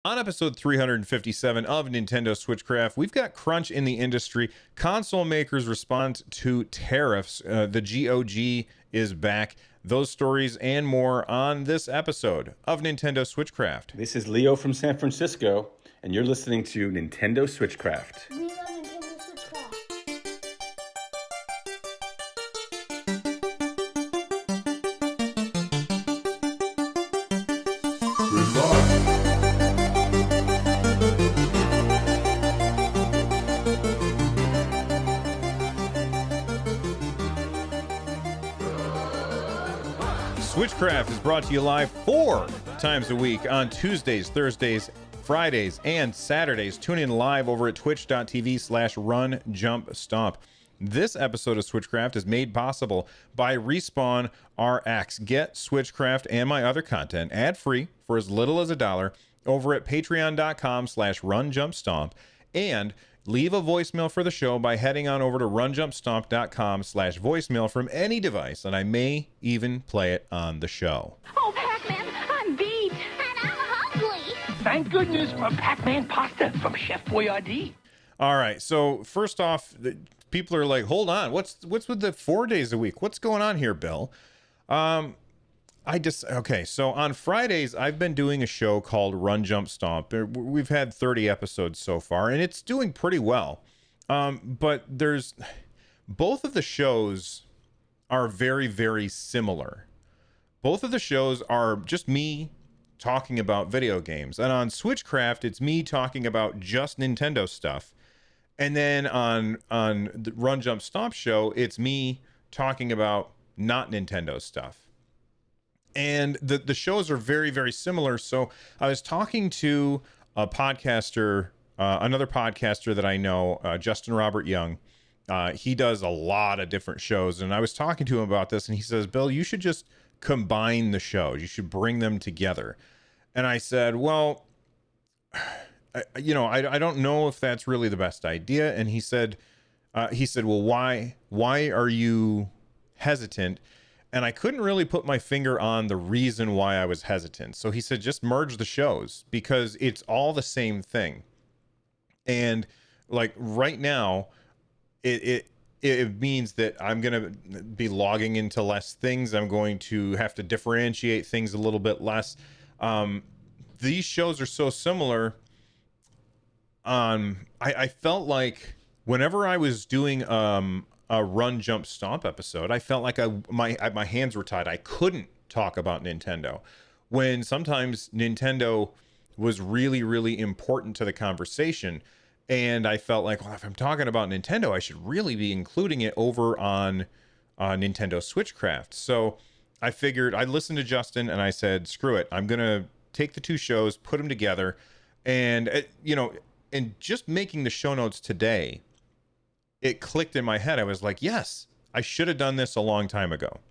On episode 357 of Nintendo Switchcraft, we've got crunch in the industry. Console makers respond to tariffs. The GOG is back. Those stories and more on this episode of Nintendo Switchcraft. This is Leo from San Francisco, and you're listening to Nintendo Switchcraft. We love Nintendo Switchcraft. Switchcraft is brought to you live 4 times a week on Tuesdays, Thursdays, Fridays, and Saturdays. Tune in live over at twitch.tv/runjumpstomp. This episode of Switchcraft is made possible by Respawn RX. Get Switchcraft and my other content ad-free for as little as $1 over at patreon.com/runjumpstomp, and leave a voicemail for the show by heading on over to runjumpstomp.com/voicemail from any device, and I may even play it on the show. Oh, Pac-Man, I'm beat. And I'm hungry. Thank goodness for Pac-Man pasta from Chef Boyardee. All right, so first off, people are like, hold on, what's with the 4 days a week? What's going on here, Bill? Okay, so on Fridays, I've been doing a show called Run Jump Stomp. We've had 30 episodes so far, and it's doing pretty well. But both of the shows are very, very similar. Both of the shows are just me talking about video games. And on Switchcraft, it's me talking about just Nintendo stuff. And then on the Run Jump Stomp show, it's me talking about not Nintendo stuff. And the shows are very, very similar. So I was talking to a podcaster, another podcaster that I know, Justin Robert Young. He does a lot of different shows. And I was talking to him about this, and he says, Bill, you should just combine the shows. You should bring them together. And I said, well, I don't know if that's really the best idea. And he said, well, why are you hesitant? And I couldn't really put my finger on the reason why I was hesitant. So he said, just merge the shows because it's all the same thing. And like right now, it means that I'm going to be logging into less things. I'm going to have to differentiate things a little bit less. These shows are so similar. I felt like whenever I was doing a Run Jump Stomp episode, I felt like my hands were tied. I couldn't talk about Nintendo, when sometimes Nintendo was really, really important to the conversation. And I felt like, well, if I'm talking about Nintendo, I should really be including it over on Nintendo Switchcraft. So I figured, I listened to Justin and I said, screw it. I'm going to take the two shows, put them together. And, and just making the show notes today, it clicked in my head. I was like, yes, I should have done this a long time ago.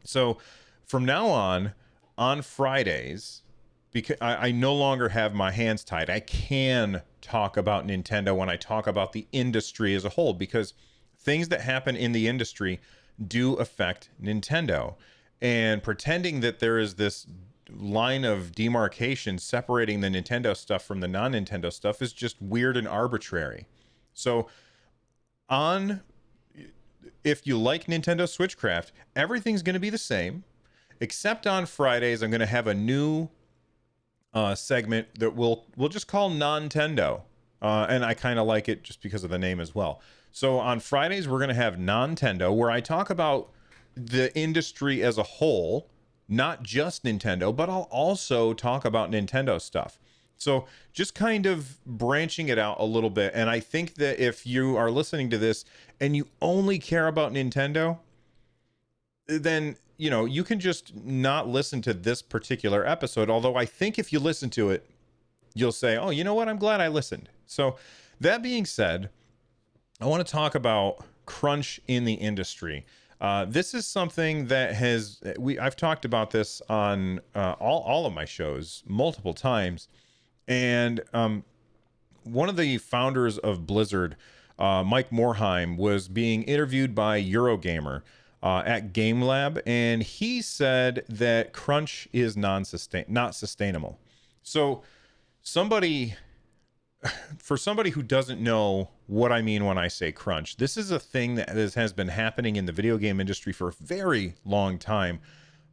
So from now on Fridays, because I no longer have my hands tied, I can talk about Nintendo when I talk about the industry as a whole, because things that happen in the industry do affect Nintendo. And pretending that there is this line of demarcation separating the Nintendo stuff from the non-Nintendo stuff is just weird and arbitrary. So if you like Nintendo Switchcraft, everything's going to be the same, except on Fridays I'm going to have a new segment that we'll just call Nontendo, and I kind of like it just because of the name as well. So on Fridays we're going to have Nontendo, where I talk about the industry as a whole, not just Nintendo, but I'll also talk about Nintendo stuff. So just kind of branching it out a little bit. And I think that if you are listening to this and you only care about Nintendo, then, you can just not listen to this particular episode. Although I think if you listen to it, you'll say, oh, you know what? I'm glad I listened. So that being said, I want to talk about crunch in the industry. This is something that I've talked about this on all of my shows multiple times. And one of the founders of Blizzard, Mike Morhaime, was being interviewed by Eurogamer at Game Lab, and he said that crunch is not sustainable. So somebody for somebody who doesn't know what I mean when I say crunch, this is a thing that has been happening in the video game industry for a very long time,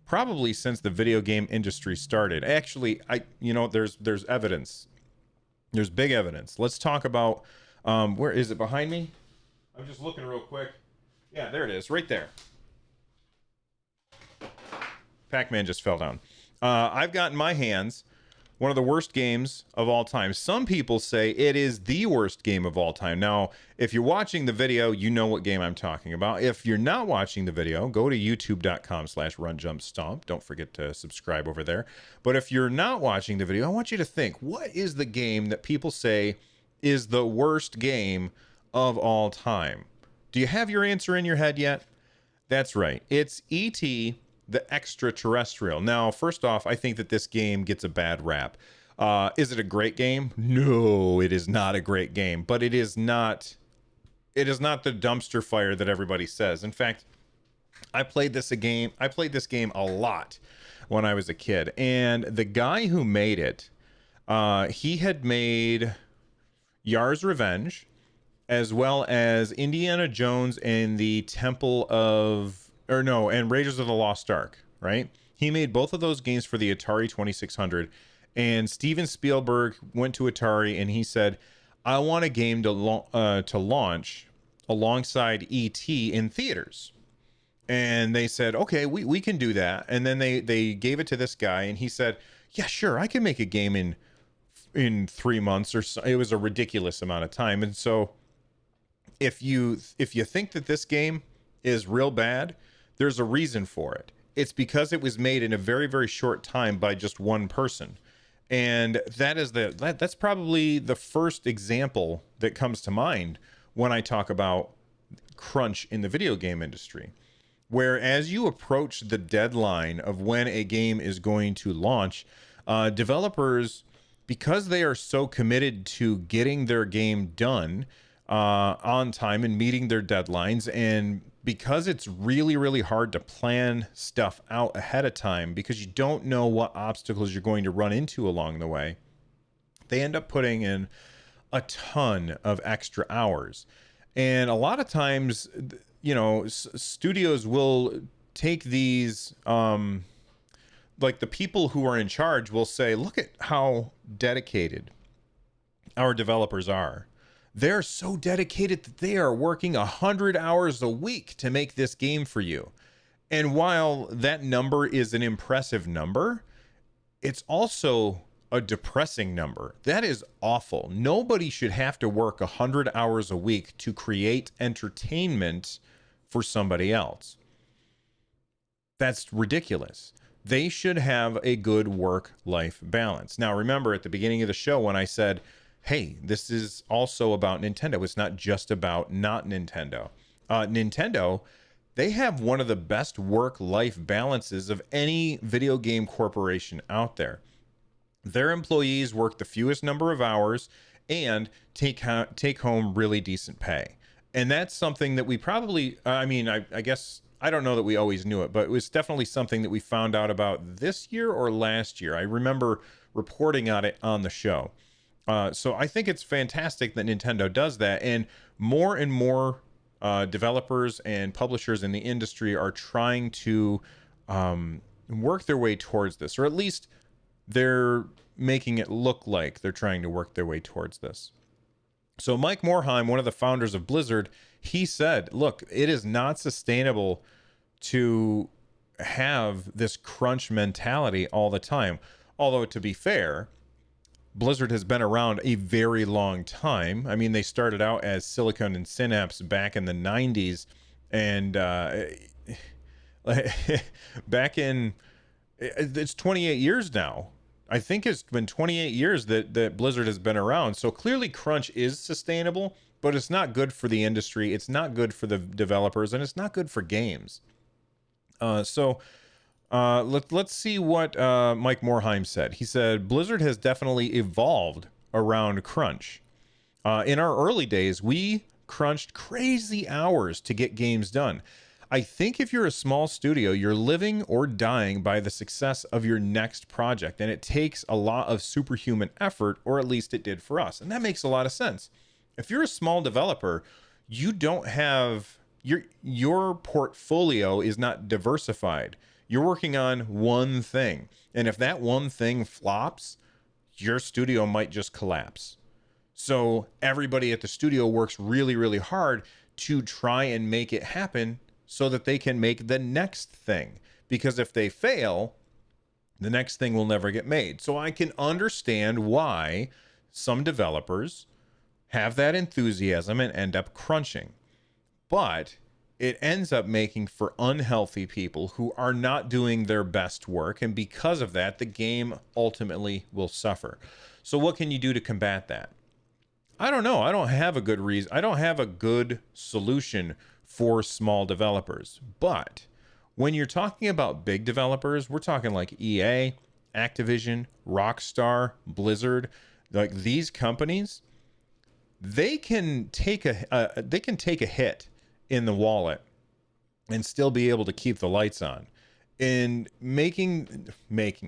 probably since the video game industry started. Actually, there's evidence. There's big evidence. Let's talk about where is it behind me? I'm just looking real quick. Yeah, there it is, right there. Pac-Man just fell down. I've got in my hands one of the worst games of all time. Some people say it is the worst game of all time. Now, if you're watching the video, you know what game I'm talking about. If you're not watching the video, go to youtube.com/runjumpstomp. Don't forget to subscribe over there. But if you're not watching the video, I want you to think, what is the game that people say is the worst game of all time? Do you have your answer in your head yet? That's right. It's E.T. the Extraterrestrial. Now, first off, I think that this game gets a bad rap. Is it a great game? No, it is not a great game, but it is not the dumpster fire that everybody says. In fact, I played this game a lot when I was a kid, and the guy who made it, he had made Yar's Revenge, as well as Indiana Jones and the and Raiders of the Lost Ark, right? He made both of those games for the Atari 2600, and Steven Spielberg went to Atari and he said, I want a game to launch alongside E.T. in theaters. And they said, okay, we can do that. And then they gave it to this guy and he said, yeah, sure, I can make a game in 3 months or so. It was a ridiculous amount of time. And so if you think that this game is real bad, there's a reason for it. It's because it was made in a very, very short time by just one person. And that's probably the first example that comes to mind when I talk about crunch in the video game industry. Where as you approach the deadline of when a game is going to launch, developers, because they are so committed to getting their game done on time and meeting their deadlines, and because it's really, really hard to plan stuff out ahead of time because you don't know what obstacles you're going to run into along the way, they end up putting in a ton of extra hours. And a lot of times, studios will take these, like the people who are in charge will say, look at how dedicated our developers are. They're so dedicated that they are working 100 hours a week to make this game for you. And while that number is an impressive number, it's also a depressing number. That is awful. Nobody should have to work 100 hours a week to create entertainment for somebody else. That's ridiculous. They should have a good work-life balance. Now, remember at the beginning of the show when I said, hey, this is also about Nintendo. It's not just about not Nintendo. Nintendo, they have one of the best work-life balances of any video game corporation out there. Their employees work the fewest number of hours and take home really decent pay. And that's something that we probably, I guess, I don't know that we always knew it, but it was definitely something that we found out about this year or last year. I remember reporting on it on the show. So I think it's fantastic that Nintendo does that, and more developers and publishers in the industry are trying to work their way towards this, or at least they're making it look like they're trying to work their way towards this. So Mike Morhaime, one of the founders of Blizzard, he said, look, it is not sustainable to have this crunch mentality all the time. Although, to be fair, Blizzard has been around a very long time. I mean, they started out as Silicon and Synapse back in the 90s. And back in, it's 28 years now. I think it's been 28 years that Blizzard has been around. So clearly crunch is sustainable, but it's not good for the industry. It's not good for the developers, and it's not good for games. Let's see what Mike Morhaime said. He said, Blizzard has definitely evolved around crunch. In our early days, we crunched crazy hours to get games done. I think if you're a small studio, you're living or dying by the success of your next project. And it takes a lot of superhuman effort, or at least it did for us. And that makes a lot of sense. If you're a small developer, you don't have your portfolio is not diversified. You're working on one thing. And if that one thing flops, your studio might just collapse. So everybody at the studio works really, really hard to try and make it happen so that they can make the next thing. Because if they fail, the next thing will never get made. So I can understand why some developers have that enthusiasm and end up crunching. But it ends up making for unhealthy people who are not doing their best work. And because of that, the game ultimately will suffer. So what can you do to combat that? I don't know. I don't have a good reason. I don't have a good solution for small developers. But when you're talking about big developers, we're talking like EA, Activision, Rockstar, Blizzard, like these companies, they can take a hit in the wallet and still be able to keep the lights on. In making,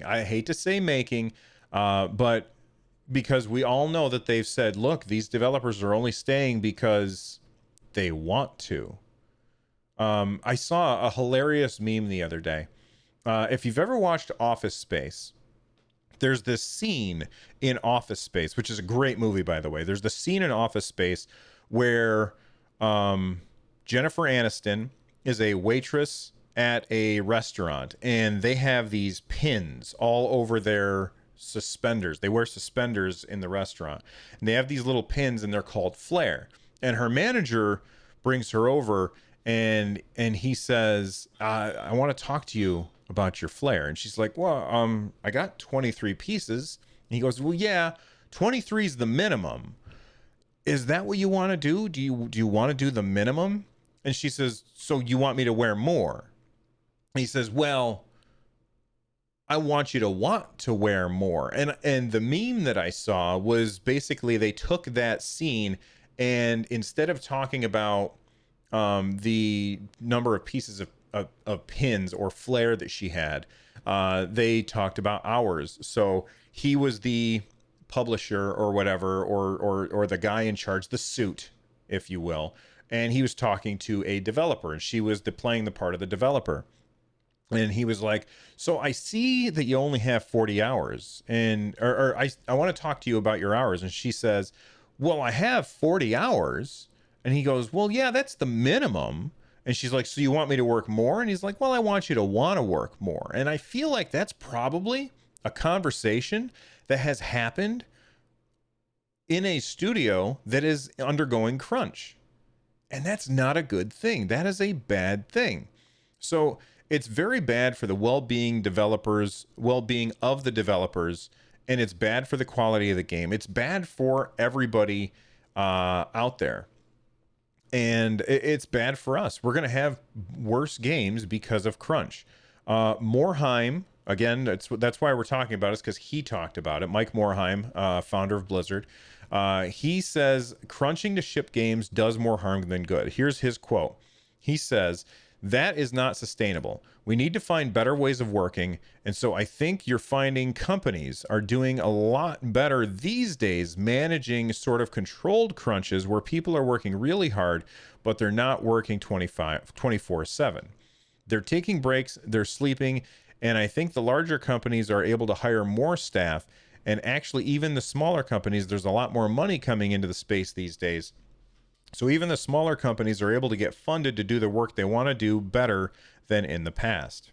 I hate to say making, but because we all know that they've said, look, these developers are only staying because they want to. I saw a hilarious meme the other day. If you've ever watched Office Space, there's this scene in Office Space, which is a great movie, by the way. There's the scene in Office Space where Jennifer Aniston is a waitress at a restaurant, and they have these pins all over their suspenders. They wear suspenders in the restaurant, and they have these little pins, and they're called Flair. And her manager brings her over, and he says, I want to talk to you about your Flair. And she's like, well, I got 23 pieces. And he goes, well, yeah, 23 is the minimum. Is that what you want to do? Do you want to do the minimum? And she says, so you want me to wear more? And he says, well, I want you to want to wear more. And the meme that I saw was basically they took that scene, and instead of talking about the number of pieces of pins or Flair that she had, they talked about hours. So he was the publisher or whatever, or the guy in charge, the suit, if you will, and he was talking to a developer, and she was playing the part of the developer. And he was like, so I see that you only have 40 hours, and I want to talk to you about your hours. And she says, well, I have 40 hours. And he goes, well, yeah, that's the minimum. And she's like, so you want me to work more? And he's like, well, I want you to want to work more. And I feel like that's probably a conversation that has happened in a studio that is undergoing crunch. And that's not a good thing. That is a bad thing. So it's very bad for the well-being of the developers, and it's bad for the quality of the game. It's bad for everybody out there. And it's bad for us. We're going to have worse games because of crunch. Morhaime, again, that's why we're talking about it, because he talked about it. Mike Morhaime, founder of Blizzard. He says crunching to ship games does more harm than good. Here's his quote. He says, that is not sustainable. We need to find better ways of working. And so I think you're finding companies are doing a lot better these days, managing sort of controlled crunches where people are working really hard, but they're not working 24/7. They're taking breaks, they're sleeping. And I think the larger companies are able to hire more staff. And actually, even the smaller companies, there's a lot more money coming into the space these days. So even the smaller companies are able to get funded to do the work they want to do better than in the past.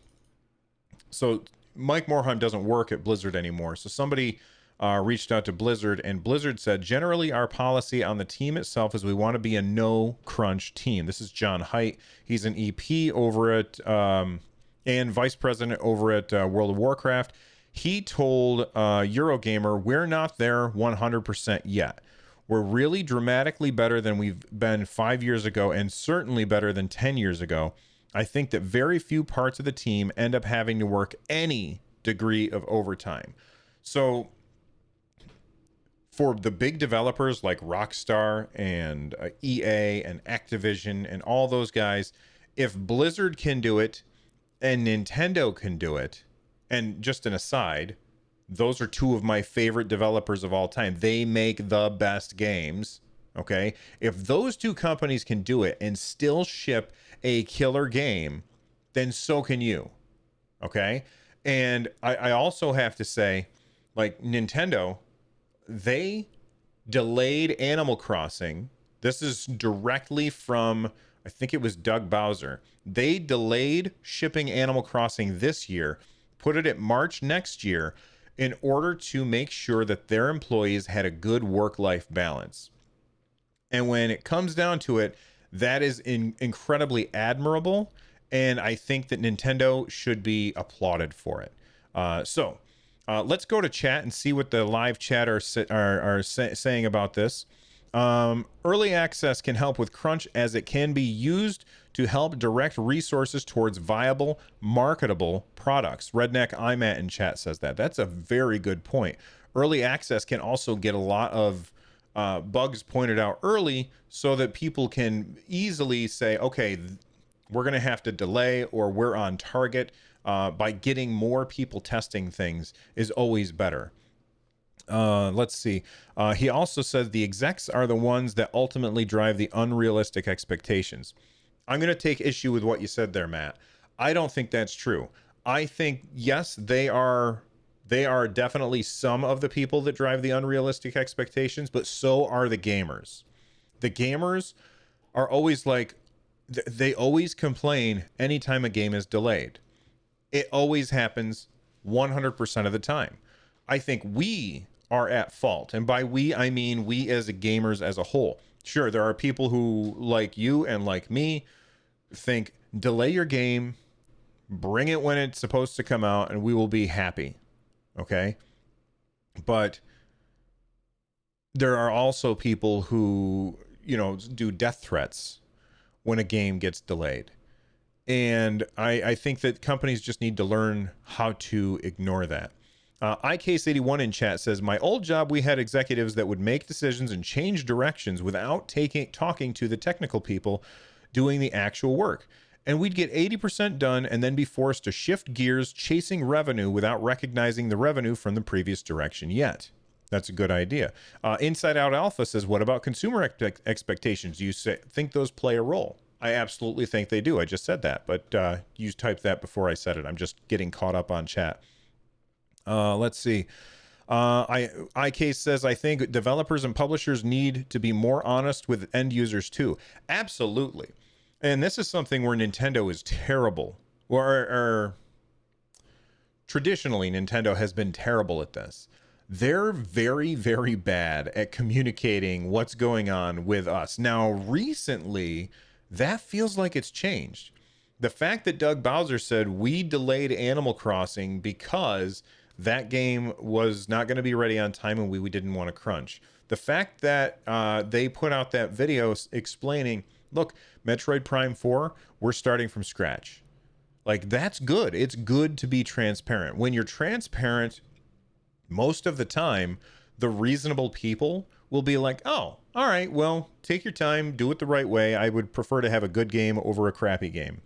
So Mike Morhaime doesn't work at Blizzard anymore. So somebody reached out to Blizzard, and Blizzard said, generally our policy on the team itself is we want to be a no crunch team. This is John Haidt. He's an EP over at and vice president over at World of Warcraft. He told Eurogamer, we're not there 100% yet. We're really dramatically better than we've been 5 years ago, and certainly better than 10 years ago. I think that very few parts of the team end up having to work any degree of overtime. So for the big developers like Rockstar and EA and Activision and all those guys, if Blizzard can do it and Nintendo can do it, and just an aside, those are two of my favorite developers of all time. They make the best games. Okay. If those two companies can do it and still ship a killer game, then so can you. Okay. And I also have to say, like, Nintendo, they delayed Animal Crossing. This is directly from, I think it was Doug Bowser. They delayed shipping Animal Crossing this year, put it at March next year, in order to make sure that their employees had a good work-life balance. And when it comes down to it, that is incredibly admirable. And I think that Nintendo should be applauded for it. So let's go to chat and see what the live chat are saying about this. Early access can help with crunch, as it can be used to help direct resources towards viable, marketable products. Redneck IMAT in chat says that. That's a very good point. Early access can also get a lot of bugs pointed out early, so that people can easily say, okay, we're going to have to delay, or we're on target. By getting more people testing things is always better. Let's see. He also says the execs are the ones that ultimately drive the unrealistic expectations. I'm going to take issue with what you said there, Matt. I don't think that's true. I think, yes, they are definitely some of the people that drive the unrealistic expectations, but so are the gamers. The gamers are always like, they always complain anytime a game is delayed. It always happens 100% of the time. I think we are at fault. And by we, I mean we as gamers as a whole. Sure, there are people who, like you and like me, think delay your game, bring it when it's supposed to come out, and we will be happy. Okay? But there are also people who, do death threats when a game gets delayed. And I think that companies just need to learn how to ignore that. iCase81 in chat says, my old job, we had executives that would make decisions and change directions without talking to the technical people doing the actual work. And we'd get 80% done and then be forced to shift gears, chasing revenue without recognizing the revenue from the previous direction yet. That's a good idea. Inside Out Alpha says, what about consumer expectations? Do you think those play a role? I absolutely think they do. I just said that, but you typed that before I said it. I'm just getting caught up on chat. Let's see. iCase says, I think developers and publishers need to be more honest with end users too. Absolutely. And this is something where Nintendo is terrible. Or traditionally, Nintendo has been terrible at this. They're very, very bad at communicating what's going on with us. Now, recently, that feels like it's changed. The fact that Doug Bowser said we delayed Animal Crossing because that game was not going to be ready on time and we didn't want to crunch. The fact that they put out that video explaining, look, Metroid Prime 4, we're starting from scratch. Like, that's good. It's good to be transparent. When you're transparent, most of the time, the reasonable people will be like, oh, all right, well, take your time, do it the right way. I would prefer to have a good game over a crappy game.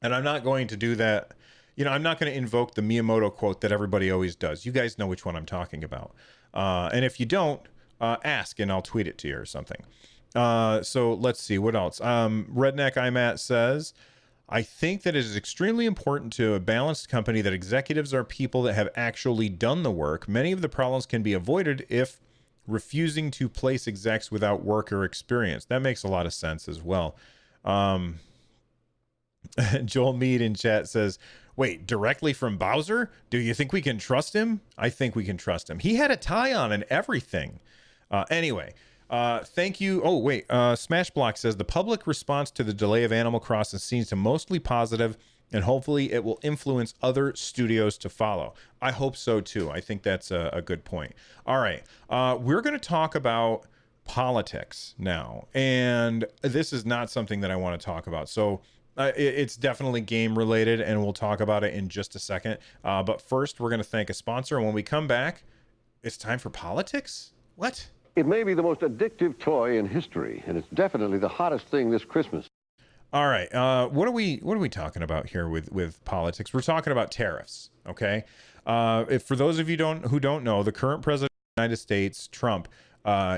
And I'm not going to do that. I'm not going to invoke the Miyamoto quote that everybody always does. You guys know which one I'm talking about. And if you don't, ask and I'll tweet it to you or something. So let's see, what else? Redneck IMAT says, I think that it is extremely important to a balanced company that executives are people that have actually done the work. Many of the problems can be avoided if refusing to place execs without work or experience. That makes a lot of sense as well. Joel Mead in chat says, wait, directly from Bowser? Do you think we can trust him? I think we can trust him. He had a tie on and everything. Anyway, thank you. Oh, wait. Smashblock says the public response to the delay of Animal Crossing seems to mostly positive, and hopefully it will influence other studios to follow. I hope so too. I think that's a good point. All right. We're going to talk about politics now, and this is not something that I want to talk about. So it's definitely game related, and we'll talk about it in just a second. But first, we're going to thank a sponsor, and when we come back, it's time for politics? What? It may be the most addictive toy in history, and it's definitely the hottest thing this Christmas. All right. What are we talking about here with politics? We're talking about tariffs. Okay. If for those of you who don't know, the current president of the United States, Trump,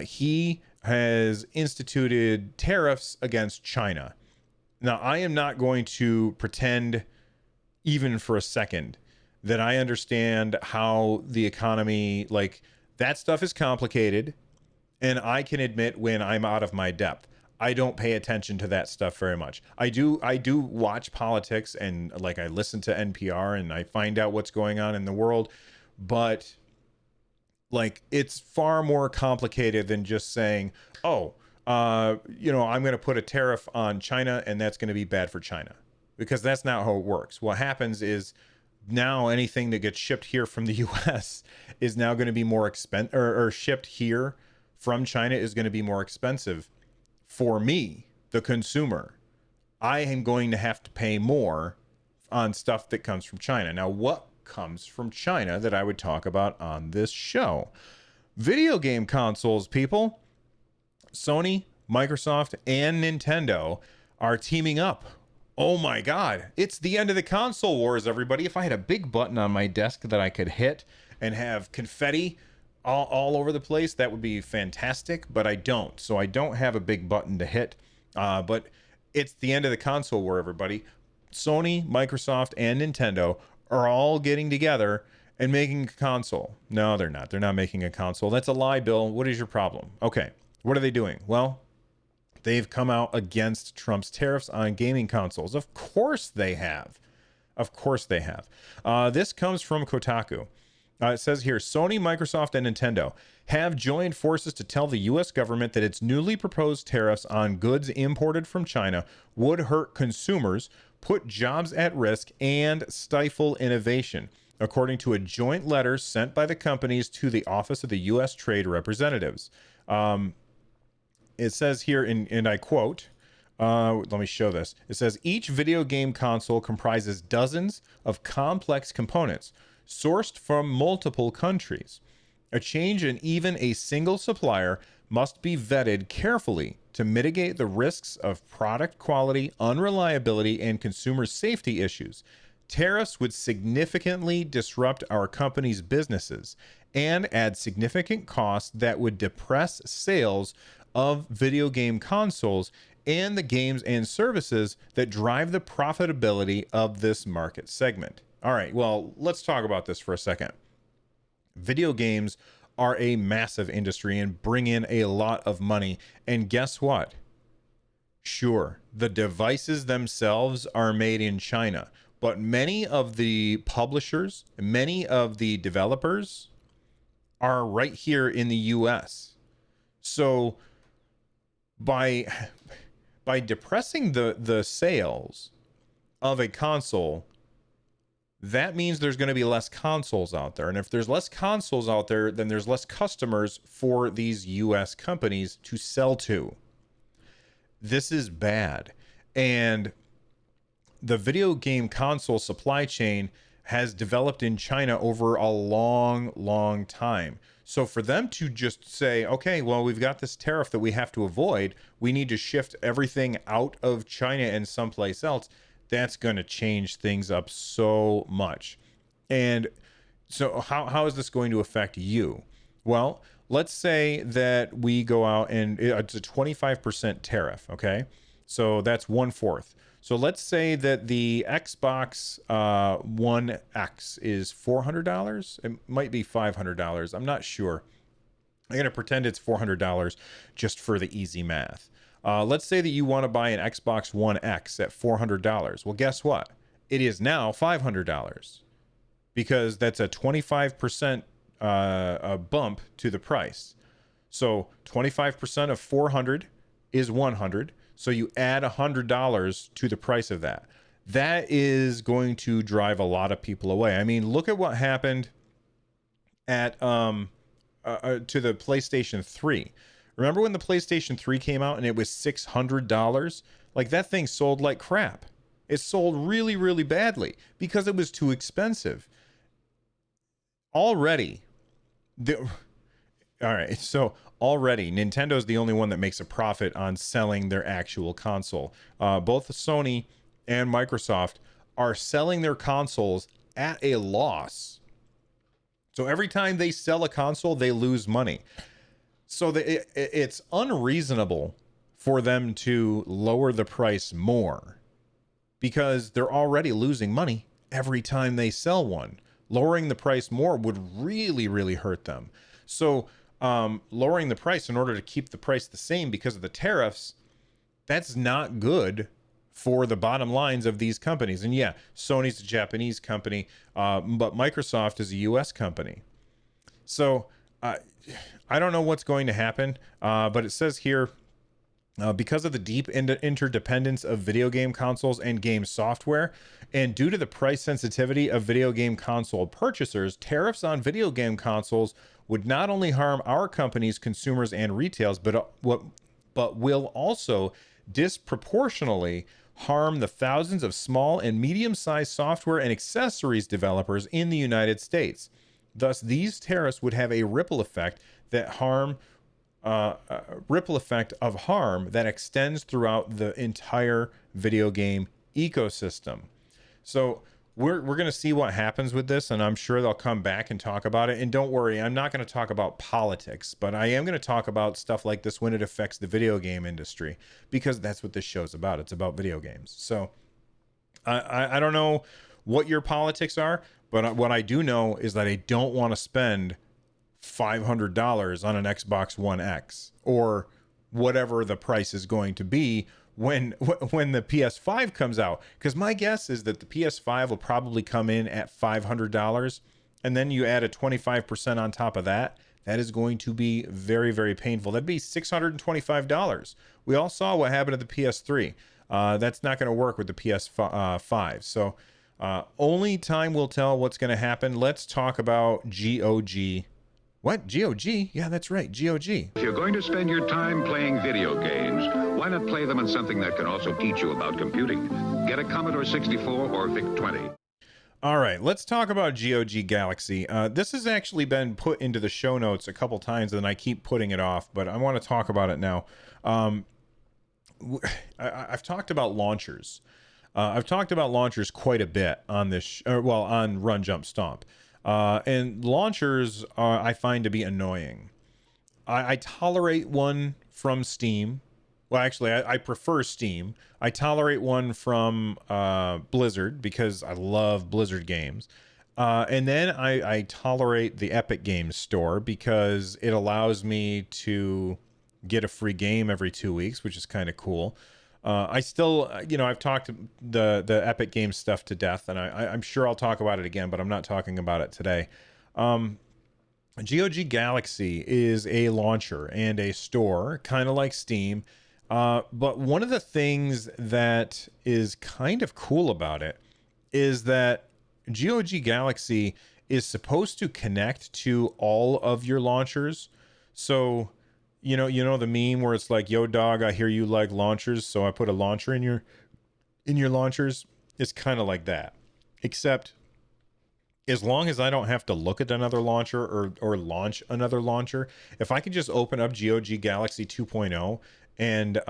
he has instituted tariffs against China. Now, I am not going to pretend even for a second that I understand how the economy, like, that stuff is complicated, and I can admit when I'm out of my depth. I don't pay attention to that stuff very much. I do watch politics, and like I listen to NPR and I find out what's going on in the world, but like it's far more complicated than just saying, "Oh, I'm going to put a tariff on China and that's going to be bad for China." Because that's not how it works. What happens is now anything that gets shipped here from the US is now going to be more expensive, or shipped here from China is going to be more expensive for me, the consumer. I am going to have to pay more on stuff that comes from China. Now, what comes from China that I would talk about on this show? Video game consoles, people. Sony, Microsoft, and Nintendo are teaming up. Oh my God, it's the end of the console wars, everybody. If I had a big button on my desk that I could hit and have confetti all over the place, that would be fantastic, but I don't. So I don't have a big button to hit, but it's the end of the console war, everybody. Sony, Microsoft, and Nintendo are all getting together and making a console. No, they're not. They're not making a console. That's a lie, Bill. What is your problem? Okay, what are they doing? Well, they've come out against Trump's tariffs on gaming consoles. Of course they have. Of course they have. This comes from Kotaku. It says here, Sony, Microsoft, and Nintendo have joined forces to tell the U.S. government that its newly proposed tariffs on goods imported from China would hurt consumers, put jobs at risk, and stifle innovation, according to a joint letter sent by the companies to the Office of the U.S. Trade Representatives. It says here, and I quote, let me show this. It says, each video game console comprises dozens of complex components sourced from multiple countries. A change in even a single supplier must be vetted carefully to mitigate the risks of product quality, unreliability, and consumer safety issues. Tariffs would significantly disrupt our company's businesses and add significant costs that would depress sales of video game consoles and the games and services that drive the profitability of this market segment. All right, well, let's talk about this for a second. Video games are a massive industry and bring in a lot of money. And guess what? Sure, the devices themselves are made in China, but many of the publishers, many of the developers are right here in the US. So by depressing the sales of a console, that means there's going to be less consoles out there. And if there's less consoles out there, then there's less customers for these US companies to sell to. This is bad. And the video game console supply chain has developed in China over a long, long time. So for them to just say, okay, well, we've got this tariff that we have to avoid, we need to shift everything out of China and someplace else, that's going to change things up so much. And so how is this going to affect you? Well, let's say that we go out and it's a 25% tariff, okay? So that's 1/4. So let's say that the Xbox One X is $400. It might be $500. I'm not sure. I'm going to pretend it's $400 just for the easy math. Let's say that you want to buy an Xbox One X at $400. Well, guess what? It is now $500 because that's a 25% a bump to the price. So 25% of 400 is 100. So you add $100 to the price of that. That is going to drive a lot of people away. I mean, look at what happened at to the PlayStation 3. Remember when the PlayStation 3 came out and it was $600? Like, that thing sold like crap. It sold really, really badly because it was too expensive. Already, All right. So already, Nintendo's the only one that makes a profit on selling their actual console. Both Sony and Microsoft are selling their consoles at a loss. So every time they sell a console, they lose money. So it's unreasonable for them to lower the price more because they're already losing money every time they sell one. Lowering the price more would really, really hurt them. So lowering the price in order to keep the price the same because of the tariffs, that's not good for the bottom lines of these companies. And yeah, Sony's a Japanese company, but Microsoft is a US company. So I don't know what's going to happen, but it says here, because of the deep interdependence of video game consoles and game software, and due to the price sensitivity of video game console purchasers, tariffs on video game consoles would not only harm our company's consumers and retails, but will also disproportionately harm the thousands of small and medium-sized software and accessories developers in the United States. Thus, these tariffs would have a ripple effect of harm that extends throughout the entire video game ecosystem. So we're going to see what happens with this, and I'm sure they'll come back and talk about it. And don't worry, I'm not going to talk about politics, but I am going to talk about stuff like this when it affects the video game industry, because that's what this show's about. It's about video games. So I don't know what your politics are, but what I do know is that I don't want to spend $500 on an Xbox One X or whatever the price is going to be when the PS5 comes out, because my guess is that the PS5 will probably come in at $500, and then you add a 25% on top of that. That is going to be very, very painful. That'd be $625. We all saw what happened to the PS3. That's not going to work with the PS5. So only time will tell what's going to happen. Let's talk about GOG. What? GOG? Yeah, that's right. GOG. If you're going to spend your time playing video games, why not play them on something that can also teach you about computing? Get a Commodore 64 or VIC-20. All right, let's talk about GOG Galaxy. This has actually been put into the show notes a couple times, and I keep putting it off, but I want to talk about it now. I've talked about launchers. I've talked about launchers quite a bit on this, on Run Jump Stomp. And launchers I find to be annoying. I tolerate one from Steam. Well, actually, I prefer Steam. I tolerate one from Blizzard because I love Blizzard games. And then I tolerate the Epic Games Store because it allows me to get a free game every 2 weeks, which is kind of cool. I still, I've talked the Epic Games stuff to death, and I'm sure I'll talk about it again, but I'm not talking about it today. GOG Galaxy is a launcher and a store, kind of like Steam. But one of the things that is kind of cool about it is that GOG Galaxy is supposed to connect to all of your launchers. So, you know the meme where it's like, "Yo, dog, I hear you like launchers, so I put a launcher in your launchers." It's kind of like that, except as long as I don't have to look at another launcher or launch another launcher, if I can just open up GOG Galaxy 2.0 and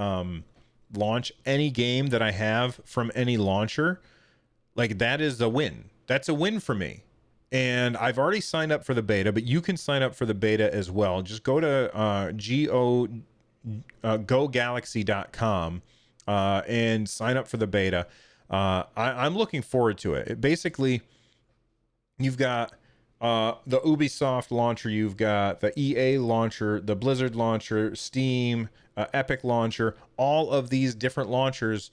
launch any game that I have from any launcher, like, that is a win. That's a win for me. And I've already signed up for the beta, but you can sign up for the beta as well. Just go to gogalaxy.com and sign up for the beta. I'm looking forward to it. Basically, you've got the Ubisoft launcher, you've got the EA launcher, the Blizzard launcher, Steam, Epic launcher, all of these different launchers.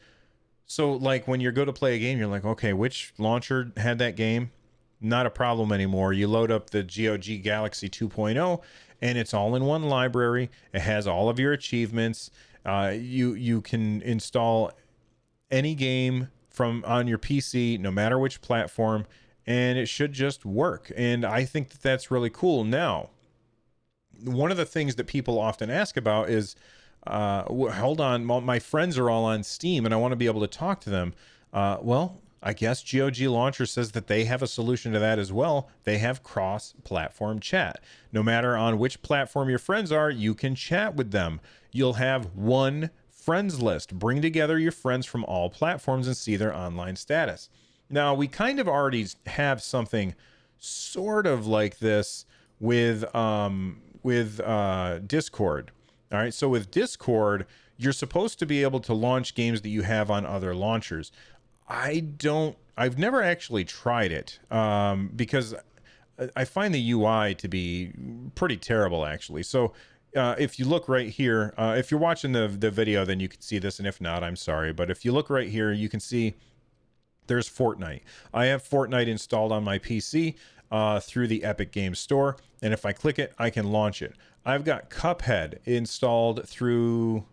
So, like, when you go to play a game, you're like, okay, which launcher had that game? Not a problem anymore. You load up the GOG Galaxy 2.0 and it's all in one library. It has all of your achievements. You can install any game from on your PC, no matter which platform, and it should just work. And I think that that's really cool. Now, one of the things that people often ask about is, hold on, my friends are all on Steam and I want to be able to talk to them. Well, I guess GOG Launcher says that they have a solution to that as well. They have cross-platform chat. No matter on which platform your friends are, you can chat with them. You'll have one friends list. Bring together your friends from all platforms and see their online status. Now, we kind of already have something sort of like this with Discord. All right, so with Discord, you're supposed to be able to launch games that you have on other launchers. I've never actually tried it because I find the UI to be pretty terrible, actually. So if you look right here, if you're watching the video, then you can see this. And if not, I'm sorry. But if you look right here, you can see there's Fortnite. I have Fortnite installed on my PC through the Epic Games Store. And if I click it, I can launch it. I've got Cuphead installed through,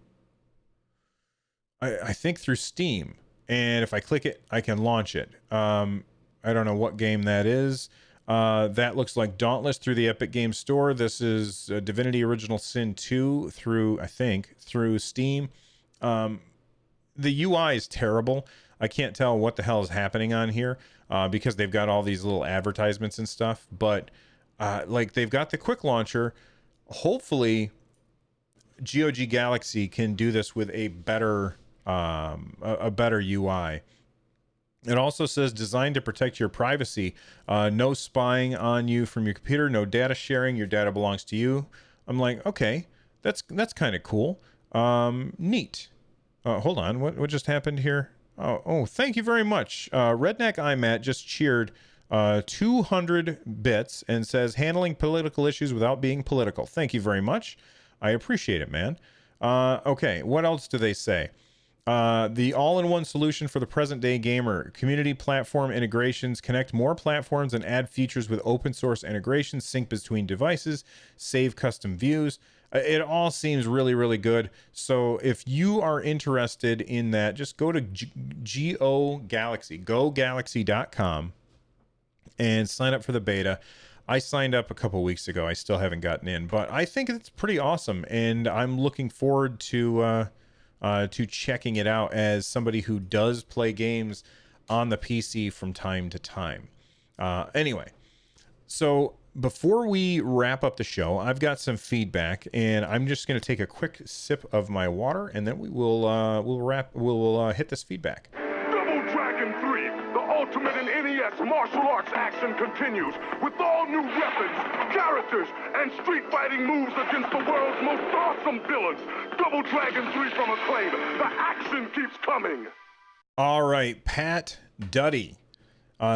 I think through Steam. And if I click it, I can launch it. I don't know what game that is. That looks like Dauntless through the Epic Games Store. This is Divinity Original Sin 2 through, I think, through Steam. The UI is terrible. I can't tell what the hell is happening on here because they've got all these little advertisements and stuff. But like they've got the quick launcher. Hopefully, GOG Galaxy can do this with a better UI. It also says designed to protect your privacy. No spying on you from your computer. No data sharing. Your data belongs to you. I'm like, okay, that's kind of cool. Neat. Hold on. What just happened here? Oh, thank you very much. Redneck IMAT just cheered 200 bits and says handling political issues without being political. Thank you very much. I appreciate it, man. Okay, what else do they say? The all-in-one solution for the present-day gamer. Community platform integrations. Connect more platforms and add features with open-source integrations. Sync between devices. Save custom views. It all seems really, really good. So if you are interested in that, just go to GoGalaxy.com and sign up for the beta. I signed up a couple weeks ago. I still haven't gotten in, but I think it's pretty awesome, and I'm looking forward to checking it out as somebody who does play games on the PC from time to time. Anyway, so before we wrap up the show, I've got some feedback, and I'm just going to take a quick sip of my water, and then we'll hit this feedback. Double Dragon 3, the ultimate in NES martial arts action continues with all new weapons, characters, and street fighting moves against the world's most awesome villains. Double Dragon 3 from Acclaim. The action keeps coming. All right, Pat Duddy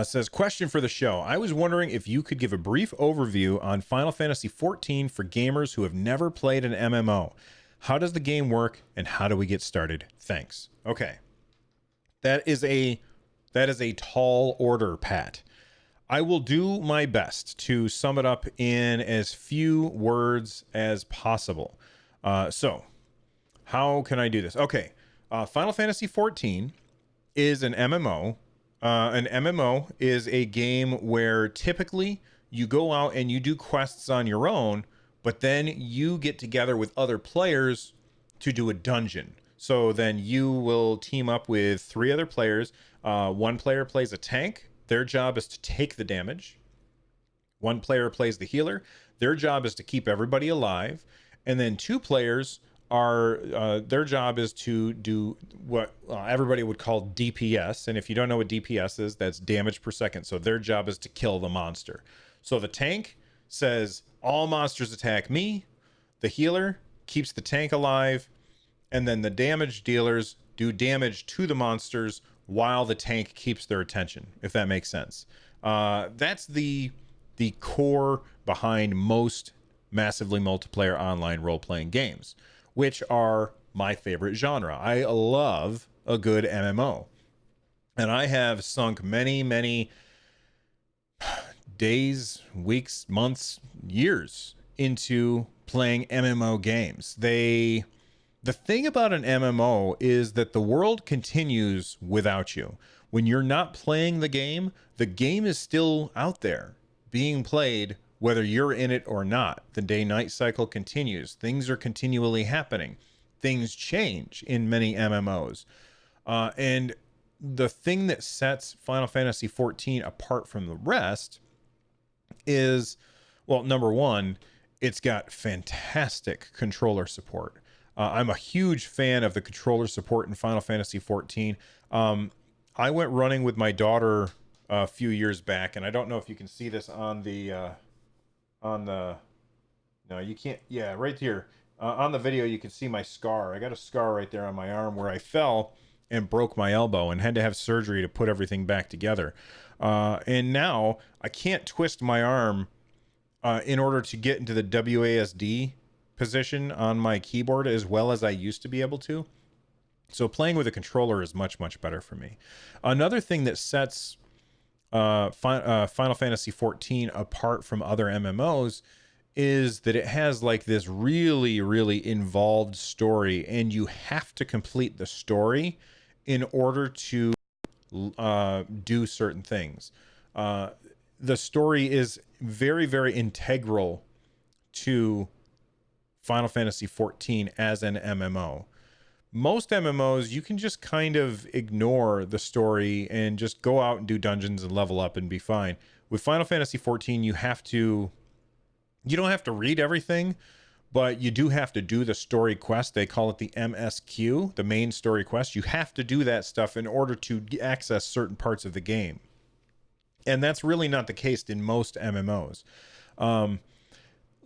says, question for the show. I was wondering if you could give a brief overview on Final Fantasy XIV for gamers who have never played an MMO. How does the game work, and how do we get started? Thanks. Okay. That is a tall order, Pat. I will do my best to sum it up in as few words as possible. So, how can I do this? Okay. Final Fantasy XIV is an MMO. An MMO is a game where typically you go out and you do quests on your own, but then you get together with other players to do a dungeon. So then you will team up with 3 other players. One player plays a tank. Their job is to take the damage. One player plays the healer. Their job is to keep everybody alive. And then 2 players are their job is to do what everybody would call DPS. And if you don't know what DPS is, that's damage per second. So their job is to kill the monster. So the tank says all monsters attack me. The healer keeps the tank alive. And then the damage dealers do damage to the monsters while the tank keeps their attention, if that makes sense. That's the core behind most massively multiplayer online role-playing games, which are my favorite genre. I love a good MMO. And I have sunk many, many days, weeks, months, years into playing MMO games. The thing about an MMO is that the world continues without you. When you're not playing the game is still out there being played whether you're in it or not. The day-night cycle continues. Things are continually happening. Things change in many MMOs. And the thing that sets Final Fantasy 14 apart from the rest is, well, number one, it's got fantastic controller support. I'm a huge fan of the controller support in Final Fantasy 14. I went running with my daughter a few years back, and I don't know if you can see this on the no, you can't. Yeah, right here on the video, you can see my scar. I got a scar right there on my arm where I fell and broke my elbow and had to have surgery to put everything back together. And now I can't twist my arm in order to get into the WASD position on my keyboard as well as I used to be able to. So playing with a controller is much, much better for me. Another thing that sets Final Fantasy 14 apart from other MMOs is that it has like this really, really involved story, and you have to complete the story in order to do certain things. The story is very, very integral to Final Fantasy 14 as an MMO. Most MMOs, you can just kind of ignore the story and just go out and do dungeons and level up and be fine. With Final Fantasy 14, you don't have to read everything, but you do have to do the story quest. They call it the MSQ, the main story quest. You have to do that stuff in order to access certain parts of the game. And that's really not the case in most MMOs.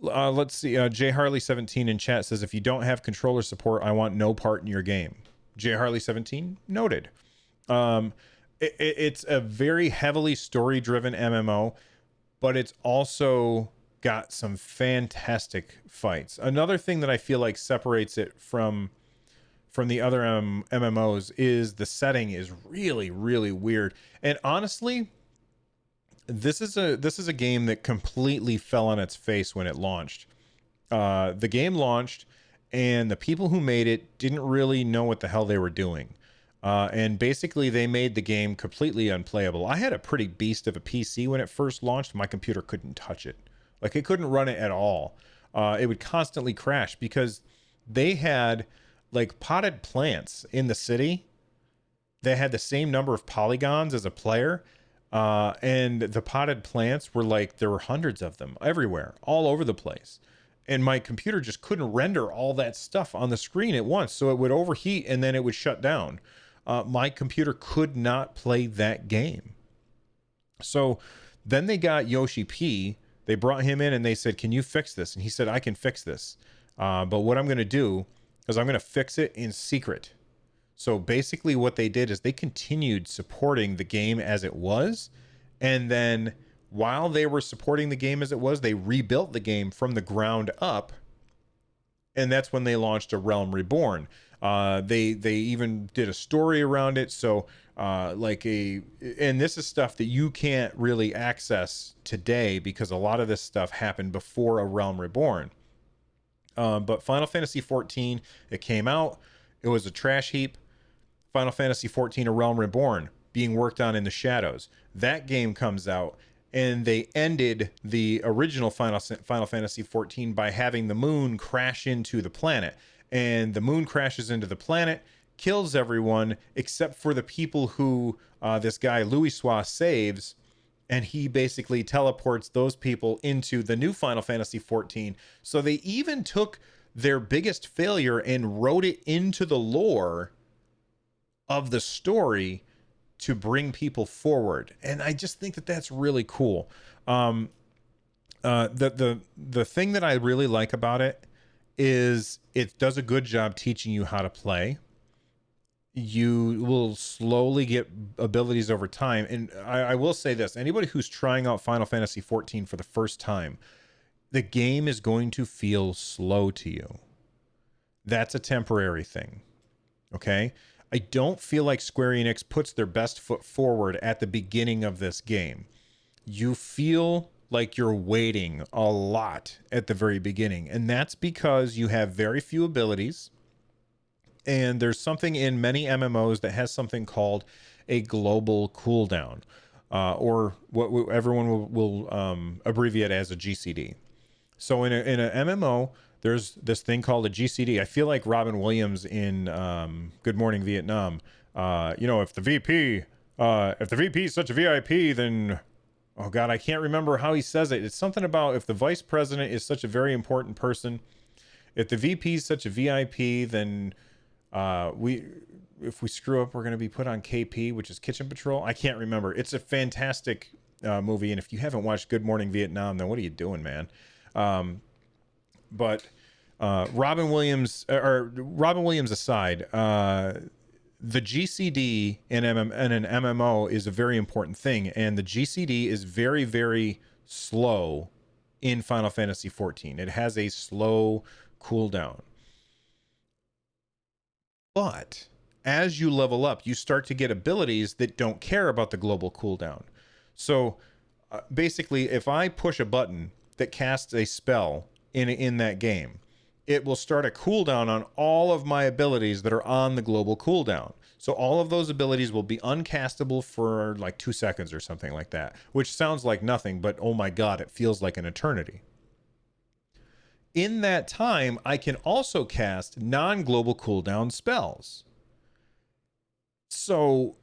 Let's see. J Harley 17 in chat says, if you don't have controller support, I want no part in your game. J Harley 17 noted. It's a very heavily story driven MMO, but it's also got some fantastic fights. Another thing that I feel like separates it from the other MMOs is the setting is really, really weird. And honestly, this is a game that completely fell on its face when it launched. The game launched, and the people who made it didn't really know what the hell they were doing. And basically, they made the game completely unplayable. I had a pretty beast of a PC when it first launched. My computer couldn't touch it. Like, it couldn't run it at all. It would constantly crash because they had, like, potted plants in the city. They had the same number of polygons as a player. And the potted plants were like, there were hundreds of them everywhere, all over the place. And my computer just couldn't render all that stuff on the screen at once. So it would overheat and then it would shut down. My computer could not play that game. So then they got Yoshi P. They brought him in and they said, can you fix this? And he said, I can fix this. But what I'm going to do is I'm going to fix it in secret. So basically what they did is they continued supporting the game as it was. And then while they were supporting the game as it was, they rebuilt the game from the ground up. And that's when they launched A Realm Reborn. They even did a story around it. So and this is stuff that you can't really access today because a lot of this stuff happened before A Realm Reborn. But Final Fantasy 14, it came out. It was a trash heap. Final Fantasy 14, A Realm Reborn, being worked on in the shadows. That game comes out, and they ended the original Final Fantasy 14 by having the moon crash into the planet. And the moon crashes into the planet, kills everyone except for the people who this guy Louisoix saves, and he basically teleports those people into the new Final Fantasy 14. So they even took their biggest failure and wrote it into the lore of the story to bring people forward. And I just think that that's really cool. The thing that I really like about it is it does a good job teaching you how to play. You will slowly get abilities over time. And I will say this, anybody who's trying out Final Fantasy 14 for the first time, the game is going to feel slow to you. That's a temporary thing. Okay? I don't feel like Square Enix puts their best foot forward at the beginning of this game. You feel like you're waiting a lot at the very beginning. And that's because you have very few abilities. And there's something in many MMOs that has something called a global cooldown, or what everyone will abbreviate as a GCD. So in a MMO, there's this thing called a GCD. I feel like Robin Williams in Good Morning Vietnam if the VP is such a VIP, then, oh God, I can't remember how he says it. It's something about if the vice president is such a very important person, if the VP is such a VIP, then if we screw up, we're going to be put on KP, which is Kitchen Patrol. I can't remember. It's a fantastic movie, and if you haven't watched Good Morning Vietnam, then what are you doing, man? But Robin Williams aside, the GCD in an MMO is a very important thing, and the GCD is very, very slow in Final Fantasy XIV. It has a slow cooldown. But as you level up, you start to get abilities that don't care about the global cooldown. So basically, if I push a button that casts a spell in that game, it will start a cooldown on all of my abilities that are on the global cooldown. So all of those abilities will be uncastable for like 2 seconds or something like that, which sounds like nothing, but oh my God, it feels like an eternity. In that time, I can also cast non-global cooldown spells. So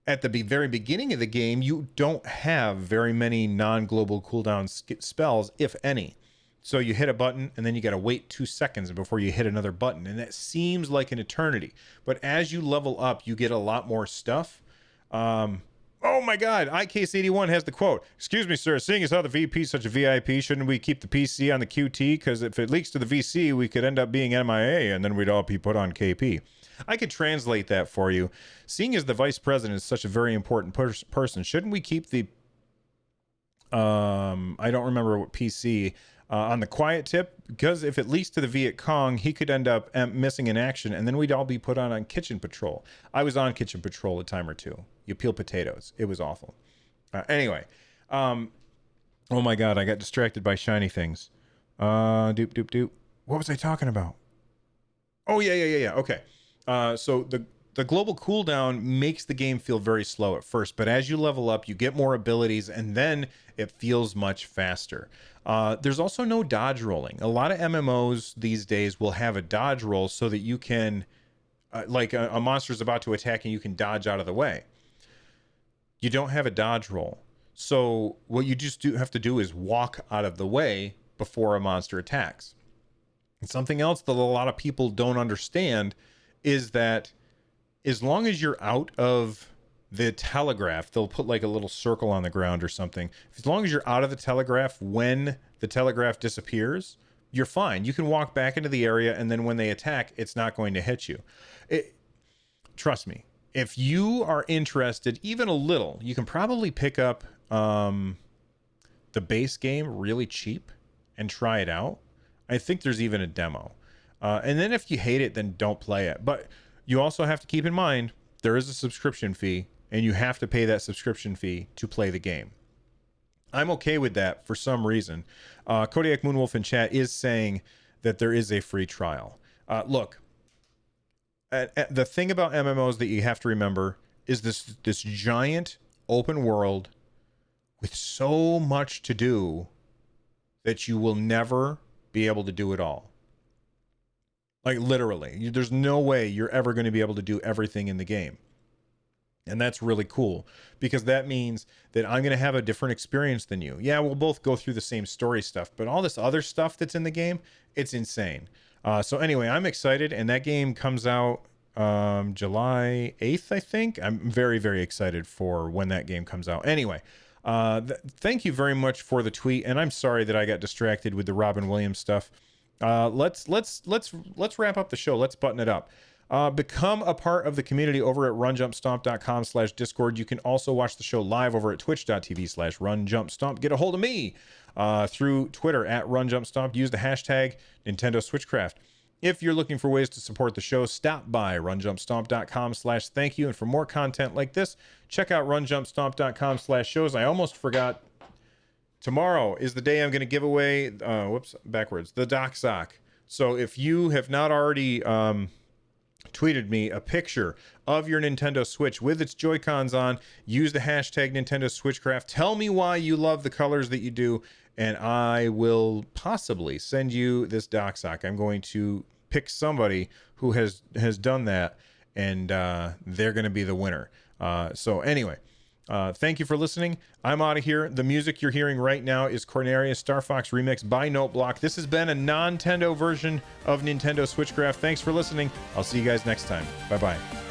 at the very beginning of the game, you don't have very many non-global cooldown spells, if any. So you hit a button and then you got to wait 2 seconds before you hit another button. And that seems like an eternity. But as you level up, you get a lot more stuff. Oh my God, ICase81 has the quote. Excuse me, sir, seeing as how the VP is such a VIP, shouldn't we keep the PC on the QT? Because if it leaks to the VC, we could end up being MIA and then we'd all be put on KP. I could translate that for you. Seeing as the vice president is such a very important person, shouldn't we keep the, I don't remember what PC, on the quiet tip? Because if it leaks to the Viet Cong, he could end up missing in action and then we'd all be put on Kitchen Patrol. I was on Kitchen Patrol a time or two. You peel potatoes. It was awful. Anyway, oh my God, I got distracted by shiny things. Doop. What was I talking about? Oh, yeah. Okay. So the global cooldown makes the game feel very slow at first, but as you level up, you get more abilities, and then it feels much faster. There's also no dodge rolling. A lot of MMOs these days will have a dodge roll so that you can, like a monster's about to attack and you can dodge out of the way. You don't have a dodge roll. So what you just have to do is walk out of the way before a monster attacks. And something else that a lot of people don't understand is that as long as you're out of the telegraph, they'll put like a little circle on the ground or something. As long as you're out of the telegraph when the telegraph disappears, you're fine. You can walk back into the area, and then when they attack, it's not going to hit you. Trust me. If you are interested even a little, you can probably pick up the base game really cheap and try it out. I think there's even a demo. And then if you hate it, then don't play it. But you also have to keep in mind, there is a subscription fee, and you have to pay that subscription fee to play the game. I'm okay with that for some reason. Kodiak Moonwolf in chat is saying that there is a free trial. Look, the thing about MMOs that you have to remember is this giant open world with so much to do that you will never be able to do it all. Like literally, there's no way you're ever going to be able to do everything in the game. And that's really cool because that means that I'm going to have a different experience than you. Yeah, we'll both go through the same story stuff, but all this other stuff that's in the game, it's insane. So anyway, I'm excited, and that game comes out July 8th, I think. I'm very, very excited for when that game comes out. Anyway, thank you very much for the tweet, and I'm sorry that I got distracted with the Robin Williams stuff. Let's wrap up the show. Let's button it up. Become a part of the community over at runjumpstomp.com/discord. You can also watch the show live over at twitch.tv/runjumpstomp. Get a hold of me through Twitter at runjumpstomp. Use the hashtag Nintendo Switchcraft. If you're looking for ways to support the show, stop by runjumpstomp.com/thank you. And for more content like this, check out runjumpstomp.com/shows. I almost forgot. Tomorrow is the day I'm going to give away, the Doc Sock. So if you have not already tweeted me a picture of your Nintendo Switch with its Joy-Cons on, use the hashtag Nintendo Switchcraft. Tell me why you love the colors that you do, and I will possibly send you this Doc Sock. I'm going to pick somebody who has done that and they're going to be the winner. So anyway, thank you for listening. I'm out of here. The music you're hearing right now is Cornerius Star Fox remix by Noteblock. This has been a Nontendo version of Nintendo Switchcraft. Thanks for listening. I'll see you guys next time. Bye-bye.